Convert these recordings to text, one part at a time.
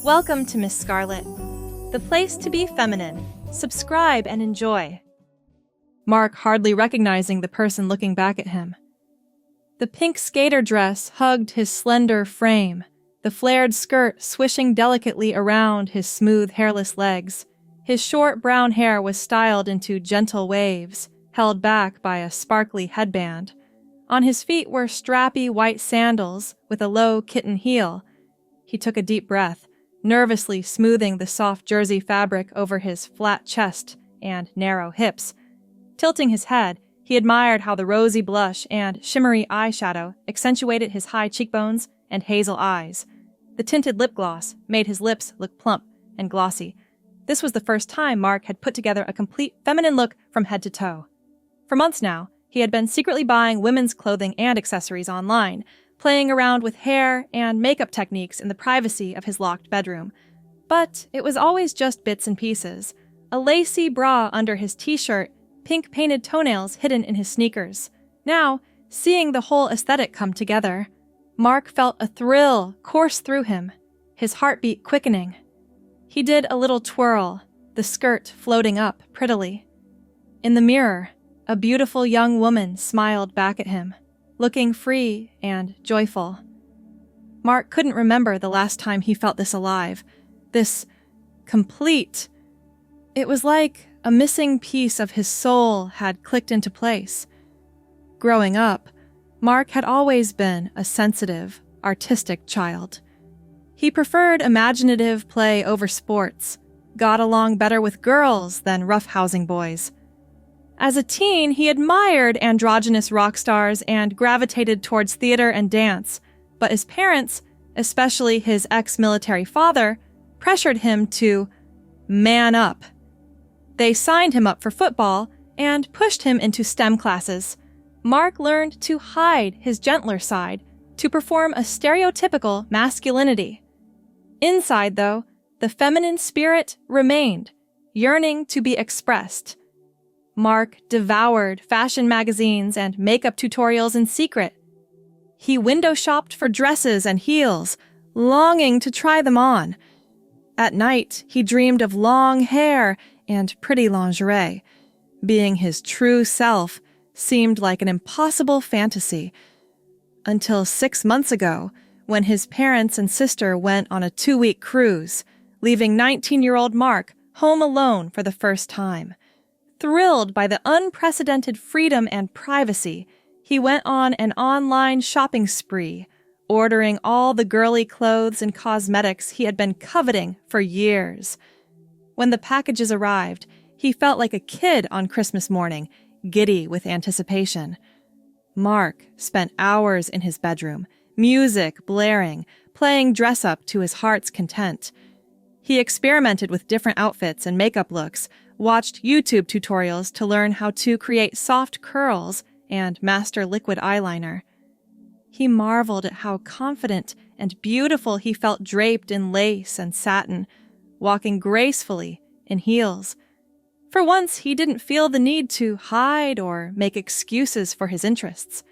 Welcome to Miss Scarlett, the place to be feminine. Subscribe and enjoy. Mark hardly recognizing the person looking back at him. The pink skater dress hugged his slender frame, the flared skirt swishing delicately around his smooth, hairless legs. His short brown hair was styled into gentle waves, held back by a sparkly headband. On his feet were strappy white sandals with a low kitten heel. He took a deep breath, nervously smoothing the soft jersey fabric over his flat chest and narrow hips. Tilting his head, he admired how the rosy blush and shimmery eyeshadow accentuated his high cheekbones and hazel eyes. The tinted lip gloss made his lips look plump and glossy. This was the first time Mark had put together a complete feminine look from head to toe. For months now, he had been secretly buying women's clothing and accessories online, playing around with hair and makeup techniques in the privacy of his locked bedroom. But it was always just bits and pieces. A lacy bra under his t-shirt, pink painted toenails hidden in his sneakers. Now, seeing the whole aesthetic come together, Mark felt a thrill course through him, his heartbeat quickening. He did a little twirl, the skirt floating up prettily. In the mirror, a beautiful young woman smiled back at him, looking free and joyful. Mark couldn't remember the last time he felt this alive, this complete. It was like a missing piece of his soul had clicked into place. Growing up, Mark had always been a sensitive, artistic child. He preferred imaginative play over sports, got along better with girls than roughhousing boys. As a teen, he admired androgynous rock stars and gravitated towards theater and dance, but his parents, especially his ex-military father, pressured him to man up. They signed him up for football and pushed him into STEM classes. Mark learned to hide his gentler side, to perform a stereotypical masculinity. Inside, though, the feminine spirit remained, yearning to be expressed. Mark devoured fashion magazines and makeup tutorials in secret. He window shopped for dresses and heels, longing to try them on. At night, he dreamed of long hair and pretty lingerie. Being his true self seemed like an impossible fantasy. Until 6 months ago, when his parents and sister went on a 2-week cruise, leaving 19-year-old Mark home alone for the first time. Thrilled by the unprecedented freedom and privacy, he went on an online shopping spree, ordering all the girly clothes and cosmetics he had been coveting for years. When the packages arrived, he felt like a kid on Christmas morning, giddy with anticipation. Mark spent hours in his bedroom, music blaring, playing dress-up to his heart's content. He experimented with different outfits and makeup looks, watched YouTube tutorials to learn how to create soft curls and master liquid eyeliner. He marveled at how confident and beautiful he felt draped in lace and satin, walking gracefully in heels. For once, he didn't feel the need to hide or make excuses for his interests.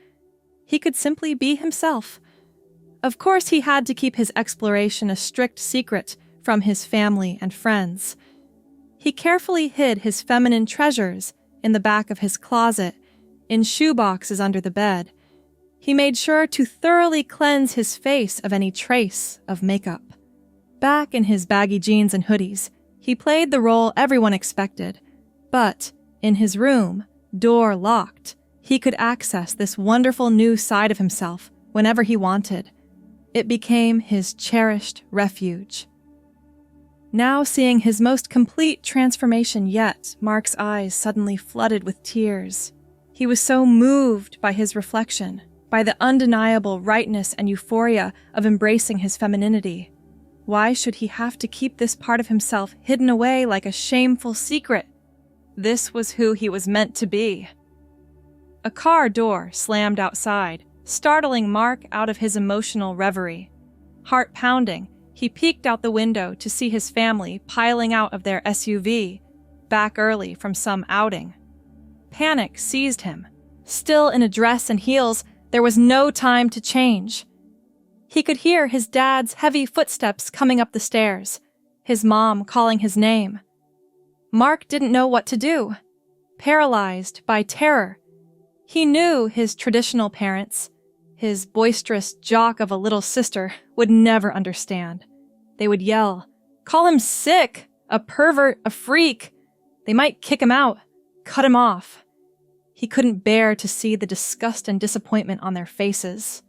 He could simply be himself. Of course, he had to keep his exploration a strict secret from his family and friends. He carefully hid his feminine treasures in the back of his closet, in shoe boxes under the bed. He made sure to thoroughly cleanse his face of any trace of makeup. Back in his baggy jeans and hoodies, he played the role everyone expected. But in his room, door locked, he could access this wonderful new side of himself whenever he wanted. It became his cherished refuge. Now seeing his most complete transformation yet, Mark's eyes suddenly flooded with tears. He was so moved by his reflection, by the undeniable rightness and euphoria of embracing his femininity. Why should he have to keep this part of himself hidden away like a shameful secret? This was who he was meant to be. A car door slammed outside, startling Mark out of his emotional reverie. Heart pounding, he peeked out the window to see his family piling out of their SUV, back early from some outing. Panic seized him. Still in a dress and heels, there was no time to change. He could hear his dad's heavy footsteps coming up the stairs, his mom calling his name. Mark didn't know what to do, paralyzed by terror. He knew his traditional parents, his boisterous jock of a little sister, would never understand. They would yell, call him sick, a pervert, a freak. They might kick him out, cut him off. He couldn't bear to see the disgust and disappointment on their faces.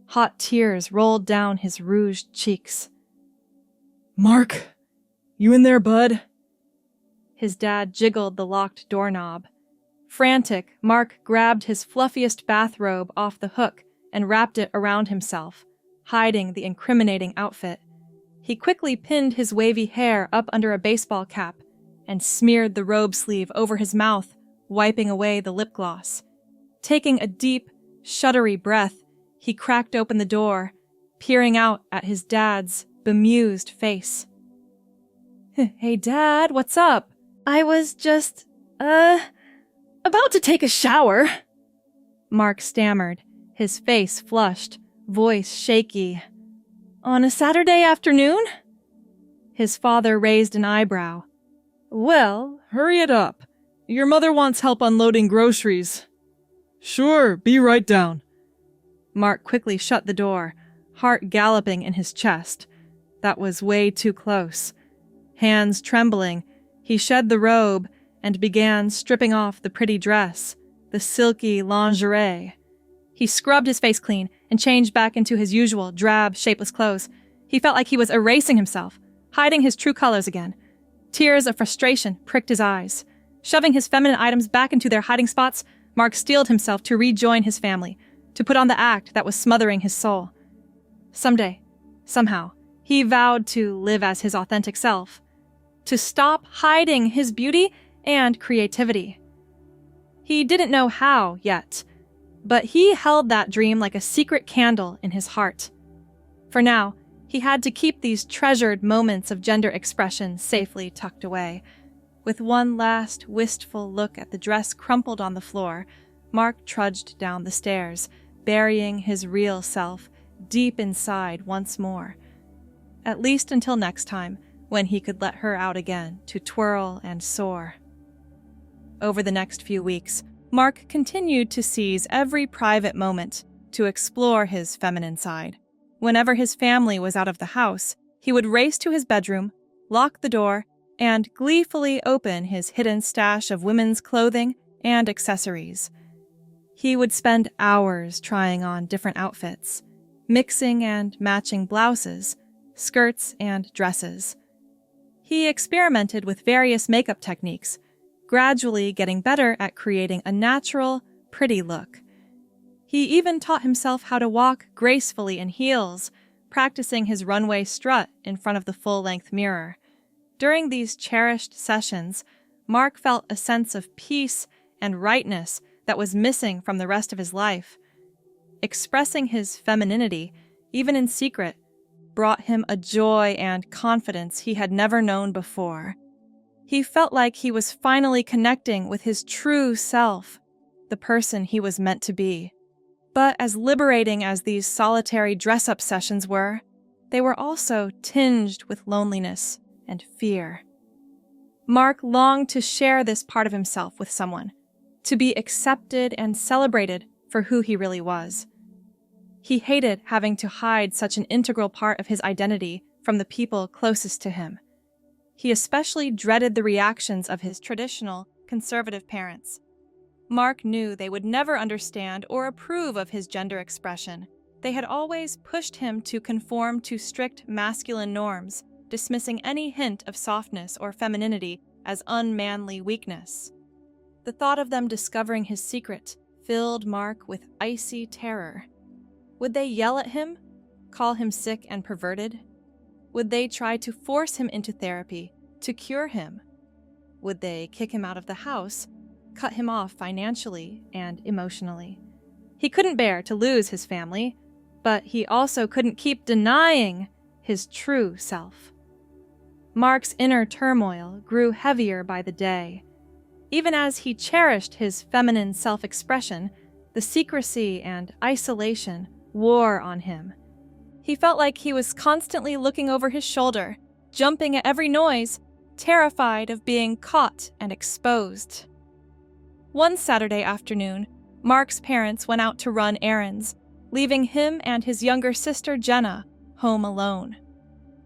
Hot tears rolled down his rouged cheeks. Mark, you in there, bud? His dad jiggled the locked doorknob. Frantic, Mark grabbed his fluffiest bathrobe off the hook and wrapped it around himself, hiding the incriminating outfit. He quickly pinned his wavy hair up under a baseball cap and smeared the robe sleeve over his mouth, wiping away the lip gloss. Taking a deep, shuddery breath, he cracked open the door, peering out at his dad's bemused face. Hey, Dad, what's up? I was just, about to take a shower. Mark stammered, his face flushed, voice shaky. On a Saturday afternoon? His father raised an eyebrow. Well, hurry it up. Your mother wants help unloading groceries. Sure, be right down. Mark quickly shut the door, heart galloping in his chest. That was way too close. Hands trembling, he shed the robe and began stripping off the pretty dress, the silky lingerie. He scrubbed his face clean and changed back into his usual drab, shapeless clothes. He felt like he was erasing himself, hiding his true colors again. Tears of frustration pricked his eyes. Shoving his feminine items back into their hiding spots, Mark steeled himself to rejoin his family, to put on the act that was smothering his soul. Someday, somehow, he vowed to live as his authentic self, to stop hiding his beauty and creativity. He didn't know how yet, but he held that dream like a secret candle in his heart. For now, he had to keep these treasured moments of gender expression safely tucked away. With one last wistful look at the dress crumpled on the floor, Mark trudged down the stairs, burying his real self deep inside once more. At least until next time, when he could let her out again to twirl and soar. Over the next few weeks, Mark continued to seize every private moment to explore his feminine side. Whenever his family was out of the house, he would race to his bedroom, lock the door, and gleefully open his hidden stash of women's clothing and accessories. He would spend hours trying on different outfits, mixing and matching blouses, skirts, and dresses. He experimented with various makeup techniques, gradually getting better at creating a natural, pretty look. He even taught himself how to walk gracefully in heels, practicing his runway strut in front of the full-length mirror. During these cherished sessions, Mark felt a sense of peace and rightness that was missing from the rest of his life. Expressing his femininity, even in secret, brought him a joy and confidence he had never known before. He felt like he was finally connecting with his true self, the person he was meant to be. But as liberating as these solitary dress-up sessions were, they were also tinged with loneliness and fear. Mark longed to share this part of himself with someone, to be accepted and celebrated for who he really was. He hated having to hide such an integral part of his identity from the people closest to him. He especially dreaded the reactions of his traditional, conservative parents. Mark knew they would never understand or approve of his gender expression. They had always pushed him to conform to strict masculine norms, dismissing any hint of softness or femininity as unmanly weakness. The thought of them discovering his secret filled Mark with icy terror. Would they yell at him, call him sick and perverted? Would they try to force him into therapy, to cure him? Would they kick him out of the house, cut him off financially and emotionally? He couldn't bear to lose his family, but he also couldn't keep denying his true self. Mark's inner turmoil grew heavier by the day. Even as he cherished his feminine self-expression, the secrecy and isolation wore on him. He felt like he was constantly looking over his shoulder, jumping at every noise, terrified of being caught and exposed. One Saturday afternoon, Mark's parents went out to run errands, leaving him and his younger sister Jenna home alone.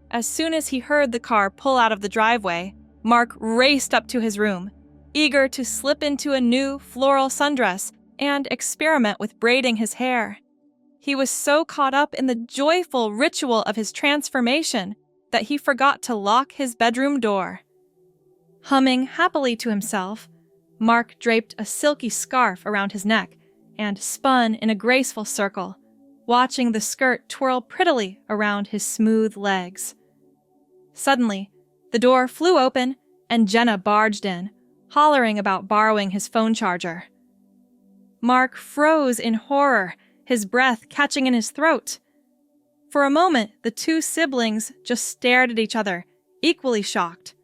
As soon as he heard the car pull out of the driveway, Mark raced up to his room, eager to slip into a new floral sundress and experiment with braiding his hair. He was so caught up in the joyful ritual of his transformation that he forgot to lock his bedroom door. Humming happily to himself, Mark draped a silky scarf around his neck and spun in a graceful circle, watching the skirt twirl prettily around his smooth legs. Suddenly, the door flew open and Jenna barged in, hollering about borrowing his phone charger. Mark froze in horror, his breath catching in his throat. For a moment, the two siblings just stared at each other, equally shocked.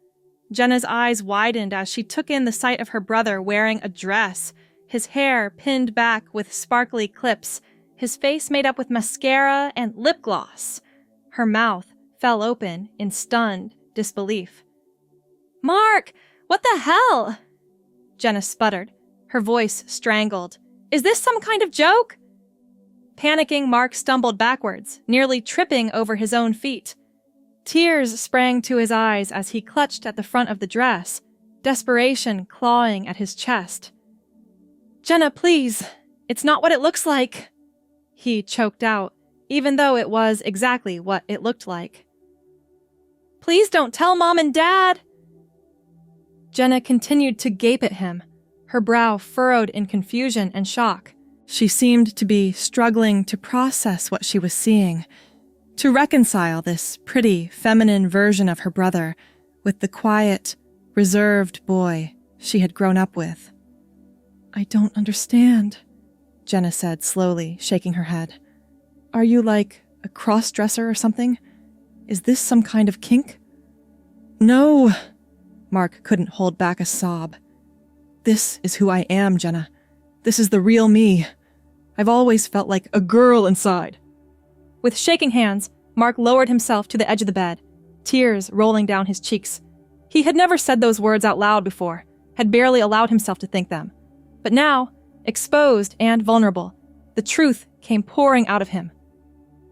Jenna's eyes widened as she took in the sight of her brother wearing a dress, his hair pinned back with sparkly clips, his face made up with mascara and lip gloss. Her mouth fell open in stunned disbelief. "Mark, what the hell?" Jenna sputtered, her voice strangled. "Is this some kind of joke?" Panicking, Mark stumbled backwards, nearly tripping over his own feet. Tears sprang to his eyes as he clutched at the front of the dress, desperation clawing at his chest. "Jenna, please, it's not what it looks like," he choked out, even though it was exactly what it looked like. "Please don't tell Mom and Dad!" Jenna continued to gape at him, her brow furrowed in confusion and shock. She seemed to be struggling to process what she was seeing, to reconcile this pretty, feminine version of her brother with the quiet, reserved boy she had grown up with. "I don't understand," Jenna said slowly, shaking her head. "Are you like a crossdresser or something? Is this some kind of kink?" "No," Mark couldn't hold back a sob. "This is who I am, Jenna. This is the real me. I've always felt like a girl inside." With shaking hands, Mark lowered himself to the edge of the bed, tears rolling down his cheeks. He had never said those words out loud before, had barely allowed himself to think them. But now, exposed and vulnerable, the truth came pouring out of him.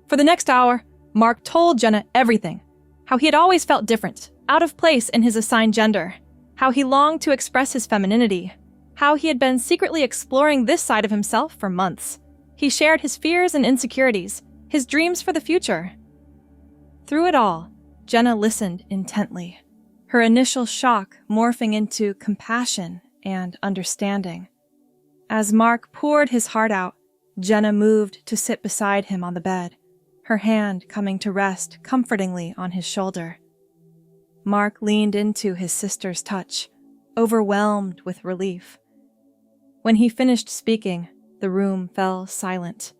For the next hour, Mark told Jenna everything, how he had always felt different, out of place in his assigned gender, how he longed to express his femininity, how he had been secretly exploring this side of himself for months. He shared his fears and insecurities, his dreams for the future. Through it all, Jenna listened intently, her initial shock morphing into compassion and understanding. As Mark poured his heart out, Jenna moved to sit beside him on the bed, her hand coming to rest comfortingly on his shoulder. Mark leaned into his sister's touch, overwhelmed with relief. When he finished speaking, the room fell silent.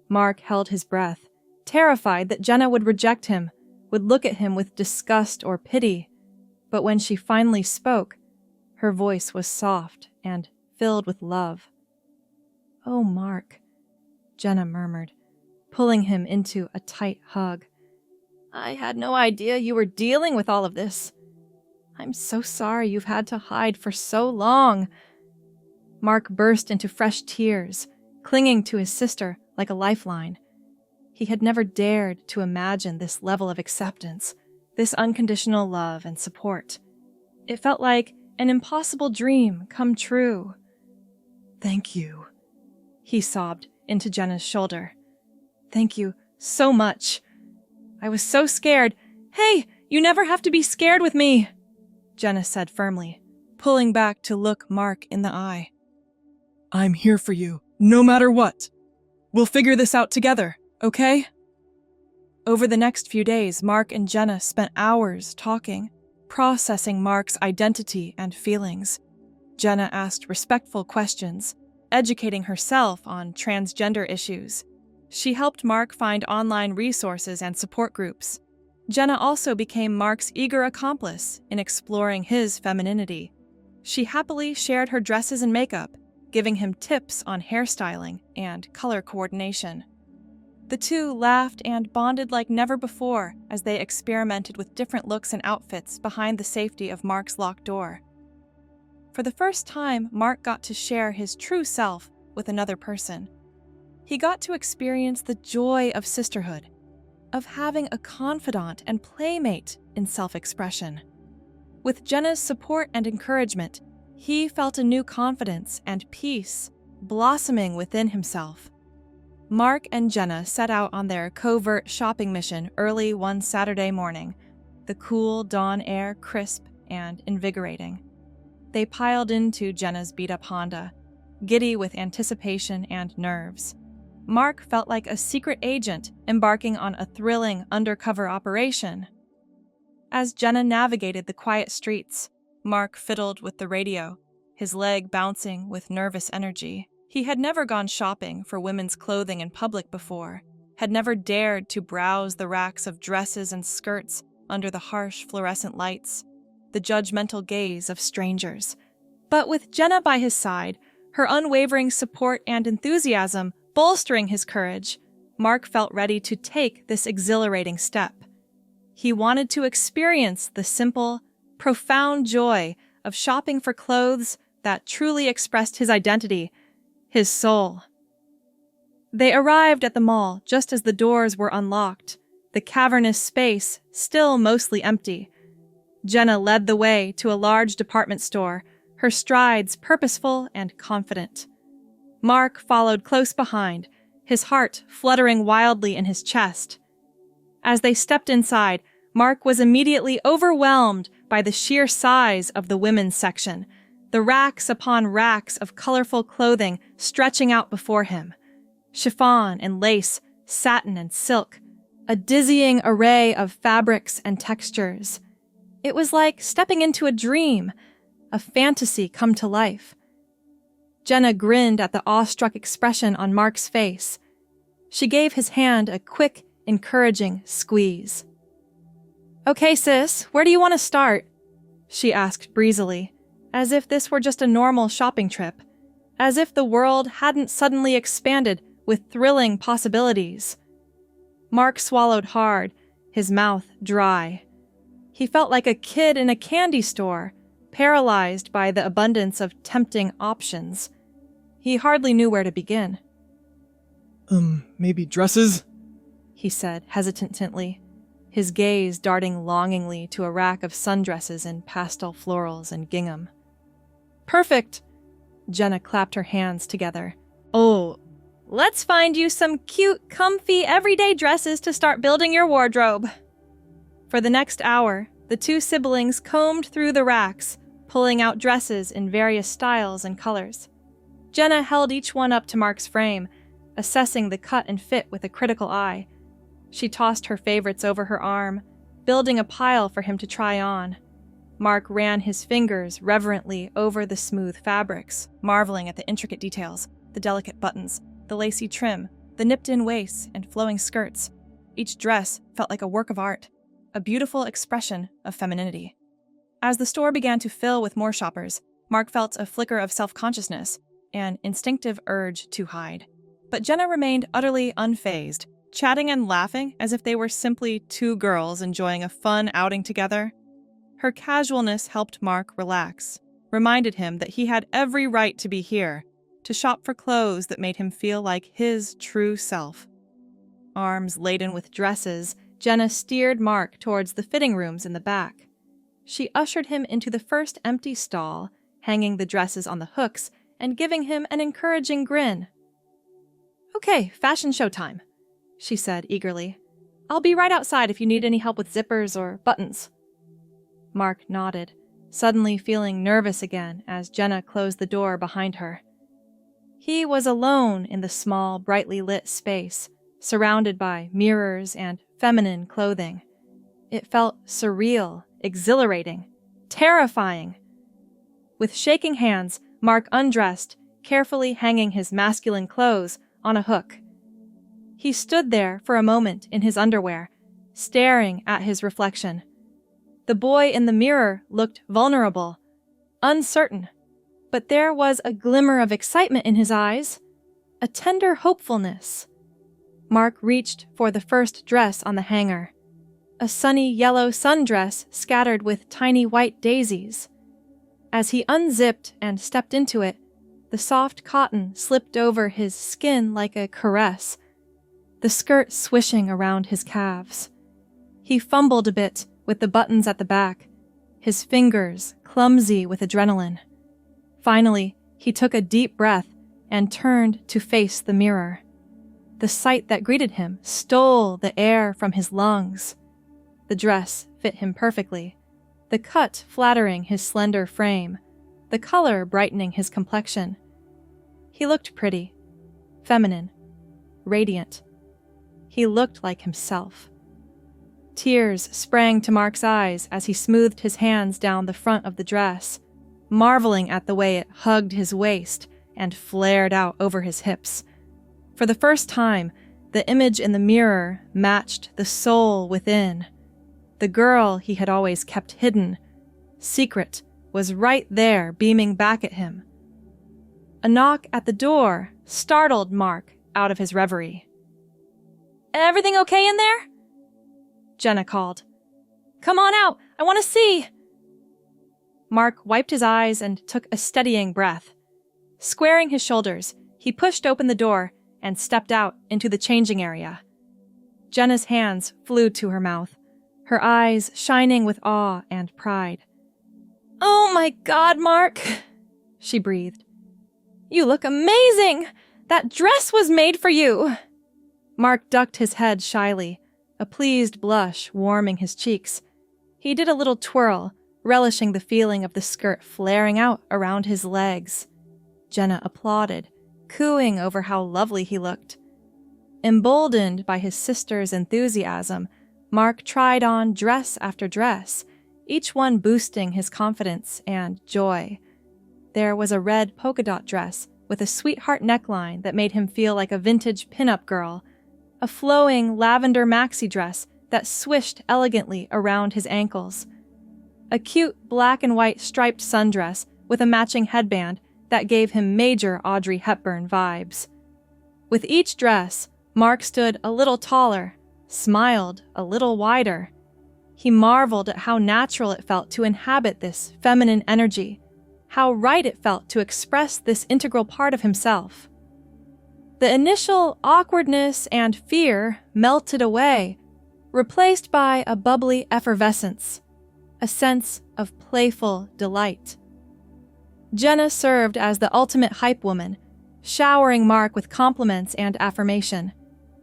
Mark held his breath, terrified that Jenna would reject him, would look at him with disgust or pity. But when she finally spoke, her voice was soft and filled with love. "Oh, Mark," Jenna murmured, pulling him into a tight hug. "I had no idea you were dealing with all of this. I'm so sorry you've had to hide for so long." Mark burst into fresh tears, clinging to his sister like a lifeline. He had never dared to imagine this level of acceptance, this unconditional love and support. It felt like an impossible dream come true. "Thank you," he sobbed into Jenna's shoulder. "Thank you so much. I was so scared." "Hey, you never have to be scared with me," Jenna said firmly, pulling back to look Mark in the eye. "I'm here for you, no matter what. We'll figure this out together, okay?" Over the next few days, Mark and Jenna spent hours talking, processing Mark's identity and feelings. Jenna asked respectful questions, educating herself on transgender issues. She helped Mark find online resources and support groups. Jenna also became Mark's eager accomplice in exploring his femininity. She happily shared her dresses and makeup, giving him tips on hairstyling and color coordination. The two laughed and bonded like never before as they experimented with different looks and outfits behind the safety of Mark's locked door. For the first time, Mark got to share his true self with another person. He got to experience the joy of sisterhood, of having a confidant and playmate in self-expression. With Jenna's support and encouragement, he felt a new confidence and peace blossoming within himself. Mark and Jenna set out on their covert shopping mission early one Saturday morning, the cool dawn air crisp and invigorating. They piled into Jenna's beat-up Honda, giddy with anticipation and nerves. Mark felt like a secret agent embarking on a thrilling undercover operation. As Jenna navigated the quiet streets, Mark fiddled with the radio, his leg bouncing with nervous energy. He had never gone shopping for women's clothing in public before, had never dared to browse the racks of dresses and skirts under the harsh fluorescent lights, the judgmental gaze of strangers. But with Jenna by his side, her unwavering support and enthusiasm bolstering his courage, Mark felt ready to take this exhilarating step. He wanted to experience the simple, profound joy of shopping for clothes that truly expressed his identity, his soul. They arrived at the mall just as the doors were unlocked, the cavernous space still mostly empty. Jenna led the way to a large department store, her strides purposeful and confident. Mark followed close behind, his heart fluttering wildly in his chest. As they stepped inside, Mark was immediately overwhelmed by the sheer size of the women's section, the racks upon racks of colorful clothing stretching out before him. Chiffon and lace, satin and silk, a dizzying array of fabrics and textures. It was like stepping into a dream, a fantasy come to life. Jenna grinned at the awestruck expression on Mark's face. She gave his hand a quick, encouraging squeeze. "Okay, sis, where do you want to start?" she asked breezily, as if this were just a normal shopping trip, as if the world hadn't suddenly expanded with thrilling possibilities. Mark swallowed hard, his mouth dry. He felt like a kid in a candy store, paralyzed by the abundance of tempting options. He hardly knew where to begin. Maybe dresses? He said hesitantly, his gaze darting longingly to a rack of sundresses in pastel florals and gingham. "Perfect!" Jenna clapped her hands together. "Oh, let's find you some cute, comfy, everyday dresses to start building your wardrobe." For the next hour, the two siblings combed through the racks, pulling out dresses in various styles and colors. Jenna held each one up to Mark's frame, assessing the cut and fit with a critical eye. She tossed her favorites over her arm, building a pile for him to try on. Mark ran his fingers reverently over the smooth fabrics, marveling at the intricate details, the delicate buttons, the lacy trim, the nipped-in waists and flowing skirts. Each dress felt like a work of art, a beautiful expression of femininity. As the store began to fill with more shoppers, Mark felt a flicker of self-consciousness, an instinctive urge to hide. But Jenna remained utterly unfazed, chatting and laughing as if they were simply two girls enjoying a fun outing together. Her casualness helped Mark relax, reminded him that he had every right to be here, to shop for clothes that made him feel like his true self. Arms laden with dresses, Jenna steered Mark towards the fitting rooms in the back. She ushered him into the first empty stall, hanging the dresses on the hooks and giving him an encouraging grin. "Okay, fashion show time," she said eagerly. "I'll be right outside if you need any help with zippers or buttons." Mark nodded, suddenly feeling nervous again as Jenna closed the door behind her. He was alone in the small, brightly lit space, surrounded by mirrors and feminine clothing. It felt surreal, exhilarating, terrifying. With shaking hands, Mark undressed, carefully hanging his masculine clothes on a hook. He stood there for a moment in his underwear, staring at his reflection. The boy in the mirror looked vulnerable, uncertain, but there was a glimmer of excitement in his eyes, a tender hopefulness. Mark reached for the first dress on the hanger. A sunny yellow sundress scattered with tiny white daisies. As he unzipped and stepped into it, the soft cotton slipped over his skin like a caress, the skirt swishing around his calves. He fumbled a bit with the buttons at the back, his fingers clumsy with adrenaline. Finally, he took a deep breath and turned to face the mirror. The sight that greeted him stole the air from his lungs. The dress fit him perfectly, the cut flattering his slender frame, the color brightening his complexion. He looked pretty, feminine, radiant. He looked like himself. Tears sprang to Mark's eyes as he smoothed his hands down the front of the dress, marveling at the way it hugged his waist and flared out over his hips. For the first time, the image in the mirror matched the soul within. The girl he had always kept hidden, secret, was right there beaming back at him. A knock at the door startled Mark out of his reverie. "Everything okay in there?" Jenna called. "Come on out, I want to see." Mark wiped his eyes and took a steadying breath. Squaring his shoulders, he pushed open the door and stepped out into the changing area. Jenna's hands flew to her mouth, her eyes shining with awe and pride. "Oh my God, Mark," she breathed. "You look amazing! That dress was made for you!" Mark ducked his head shyly, a pleased blush warming his cheeks. He did a little twirl, relishing the feeling of the skirt flaring out around his legs. Jenna applauded, cooing over how lovely he looked. Emboldened by his sister's enthusiasm, Mark tried on dress after dress, each one boosting his confidence and joy. There was a red polka dot dress with a sweetheart neckline that made him feel like a vintage pinup girl, a flowing lavender maxi dress that swished elegantly around his ankles, a cute black and white striped sundress with a matching headband that gave him major Audrey Hepburn vibes. With each dress, Mark stood a little taller, smiled a little wider. He marveled at how natural it felt to inhabit this feminine energy, how right it felt to express this integral part of himself. The initial awkwardness and fear melted away, replaced by a bubbly effervescence, a sense of playful delight. Jenna served as the ultimate hype woman, showering Mark with compliments and affirmation.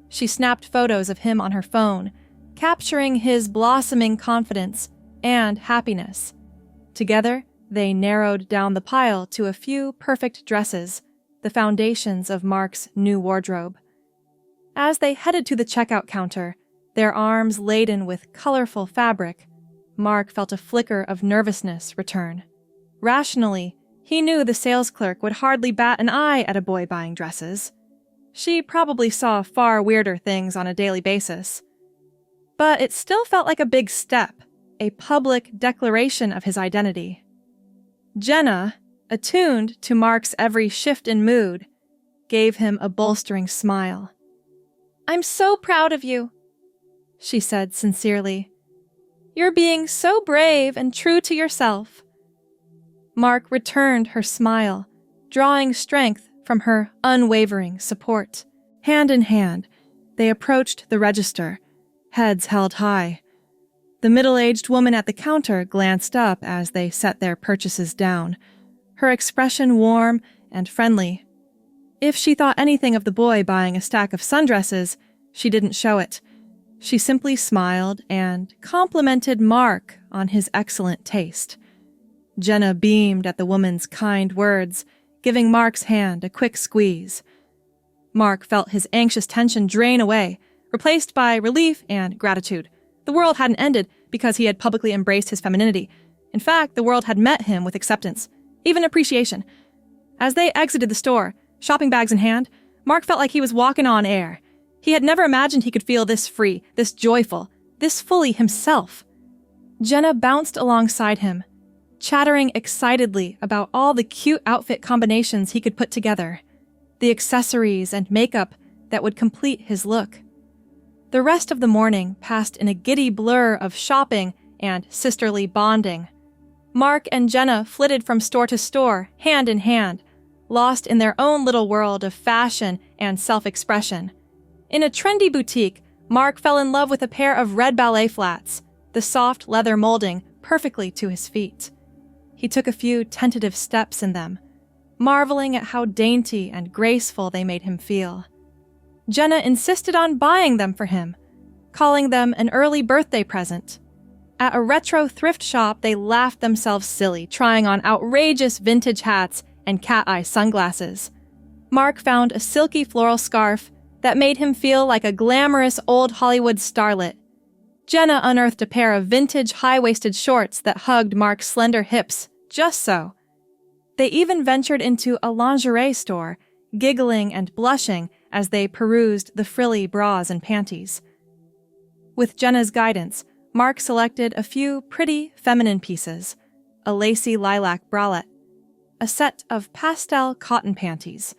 She snapped photos of him on her phone, capturing his blossoming confidence and happiness. Together, they narrowed down the pile to a few perfect dresses, the foundations of Mark's new wardrobe. As they headed to the checkout counter, their arms laden with colorful fabric, Mark felt a flicker of nervousness return. Rationally, he knew the sales clerk would hardly bat an eye at a boy buying dresses. She probably saw far weirder things on a daily basis. But it still felt like a big step, a public declaration of his identity. Jenna, attuned to Mark's every shift in mood, gave him a bolstering smile. "I'm so proud of you," she said sincerely. "You're being so brave and true to yourself." Mark returned her smile, drawing strength from her unwavering support. Hand in hand, they approached the register, heads held high. The middle-aged woman at the counter glanced up as they set their purchases down, her expression warm and friendly. If she thought anything of the boy buying a stack of sundresses, she didn't show it. She simply smiled and complimented Mark on his excellent taste. Jenna beamed at the woman's kind words, giving Mark's hand a quick squeeze. Mark felt his anxious tension drain away, replaced by relief and gratitude. The world hadn't ended because he had publicly embraced his femininity. In fact, the world had met him with acceptance, even appreciation. As they exited the store, shopping bags in hand, Mark felt like he was walking on air. He had never imagined he could feel this free, this joyful, this fully himself. Jenna bounced alongside him, chattering excitedly about all the cute outfit combinations he could put together. The accessories and makeup that would complete his look. The rest of the morning passed in a giddy blur of shopping and sisterly bonding. Mark and Jenna flitted from store to store, hand in hand, lost in their own little world of fashion and self-expression. In a trendy boutique, Mark fell in love with a pair of red ballet flats, the soft leather molding perfectly to his feet. He took a few tentative steps in them, marveling at how dainty and graceful they made him feel. Jenna insisted on buying them for him, calling them an early birthday present. At a retro thrift shop, they laughed themselves silly, trying on outrageous vintage hats and cat-eye sunglasses. Mark found a silky floral scarf that made him feel like a glamorous old Hollywood starlet. Jenna unearthed a pair of vintage high-waisted shorts that hugged Mark's slender hips, just so. They even ventured into a lingerie store, giggling and blushing as they perused the frilly bras and panties. With Jenna's guidance, Mark selected a few pretty feminine pieces, a lacy lilac bralette, a set of pastel cotton panties.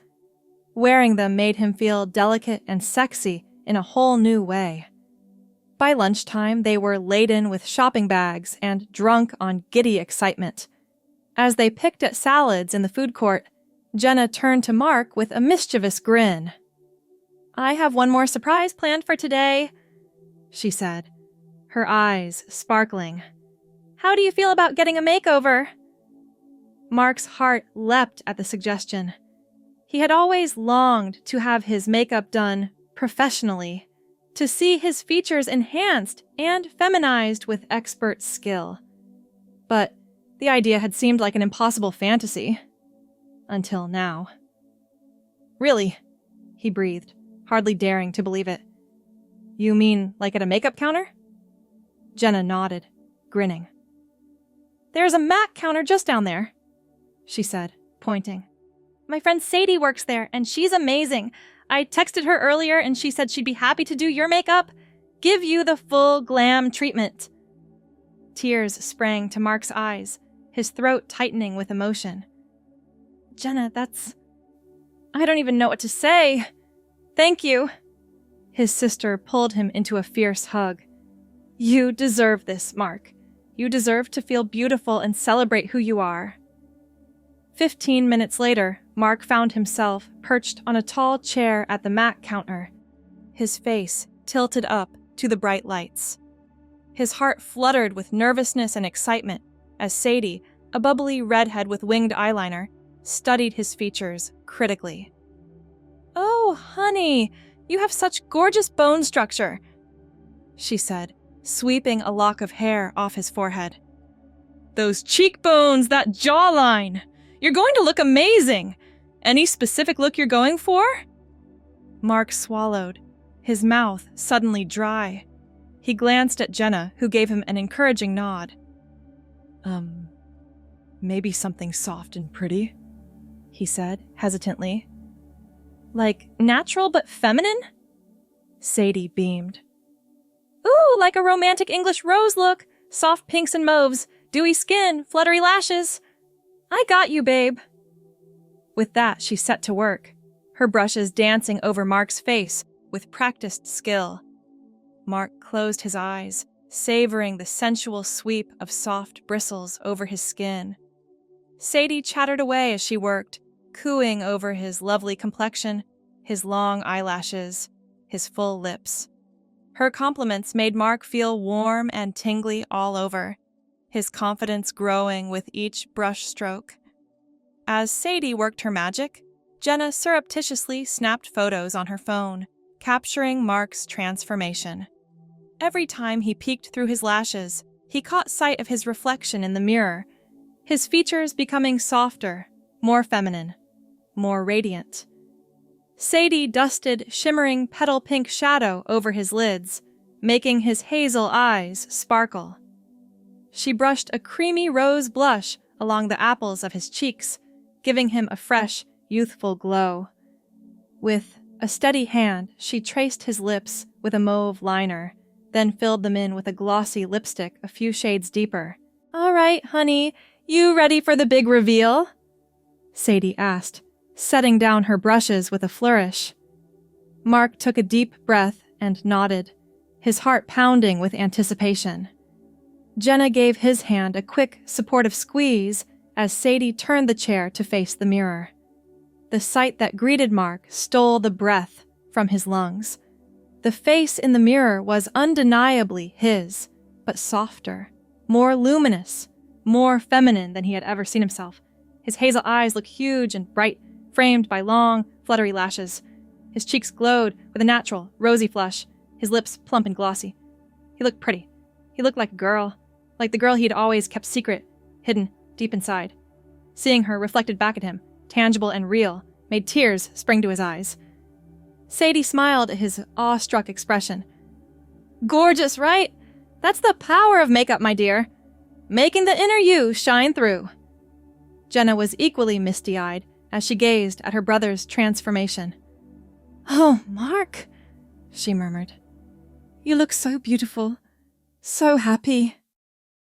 Wearing them made him feel delicate and sexy in a whole new way. By lunchtime, they were laden with shopping bags and drunk on giddy excitement. As they picked at salads in the food court, Jenna turned to Mark with a mischievous grin. "I have one more surprise planned for today," she said, her eyes sparkling. "How do you feel about getting a makeover?" Mark's heart leapt at the suggestion. He had always longed to have his makeup done professionally, to see his features enhanced and feminized with expert skill. But the idea had seemed like an impossible fantasy. Until now. "Really?" he breathed, hardly daring to believe it. "You mean like at a makeup counter?" Jenna nodded, grinning. "There's a MAC counter just down there," she said, pointing. "My friend Sadie works there, and she's amazing. I texted her earlier, and she said she'd be happy to do your makeup, give you the full glam treatment." Tears sprang to Mark's eyes, his throat tightening with emotion. "Jenna, I don't even know what to say. Thank you." His sister pulled him into a fierce hug. "You deserve this, Mark. You deserve to feel beautiful and celebrate who you are." 15 minutes later, Mark found himself perched on a tall chair at the MAC counter, his face tilted up to the bright lights. His heart fluttered with nervousness and excitement as Sadie, a bubbly redhead with winged eyeliner, studied his features critically. "Oh, honey, you have such gorgeous bone structure," she said, sweeping a lock of hair off his forehead. "Those cheekbones, that jawline! You're going to look amazing! Any specific look you're going for?" Mark swallowed, his mouth suddenly dry. He glanced at Jenna, who gave him an encouraging nod. Maybe something soft and pretty," he said, hesitantly. "Like natural but feminine?" Sadie beamed. "Ooh, like a romantic English rose look, soft pinks and mauves, dewy skin, fluttery lashes. I got you, babe." With that, she set to work, her brushes dancing over Mark's face with practiced skill. Mark closed his eyes, savoring the sensual sweep of soft bristles over his skin. Sadie chattered away as she worked, cooing over his lovely complexion, his long eyelashes, his full lips. Her compliments made Mark feel warm and tingly all over, his confidence growing with each brush stroke. As Sadie worked her magic, Jenna surreptitiously snapped photos on her phone, capturing Mark's transformation. Every time he peeked through his lashes, he caught sight of his reflection in the mirror, his features becoming softer, more feminine, more radiant. Sadie dusted shimmering petal pink shadow over his lids, making his hazel eyes sparkle. She brushed a creamy rose blush along the apples of his cheeks, giving him a fresh, youthful glow. With a steady hand, she traced his lips with a mauve liner, then filled them in with a glossy lipstick a few shades deeper. "All right, honey, you ready for the big reveal?" Sadie asked, setting down her brushes with a flourish. Mark took a deep breath and nodded, his heart pounding with anticipation. Jenna gave his hand a quick, supportive squeeze as Sadie turned the chair to face the mirror. The sight that greeted Mark stole the breath from his lungs. The face in the mirror was undeniably his, but softer, more luminous, more feminine than he had ever seen himself. His hazel eyes looked huge and bright, framed by long, fluttery lashes. His cheeks glowed with a natural, rosy flush, his lips plump and glossy. He looked pretty. He looked like a girl, like the girl he'd always kept secret, hidden deep inside. Seeing her reflected back at him, tangible and real, made tears spring to his eyes. Sadie smiled at his awestruck expression. "Gorgeous, right? That's the power of makeup, my dear. Making the inner you shine through." Jenna was equally misty-eyed as she gazed at her brother's transformation. "Oh, Mark," she murmured. "You look so beautiful, so happy."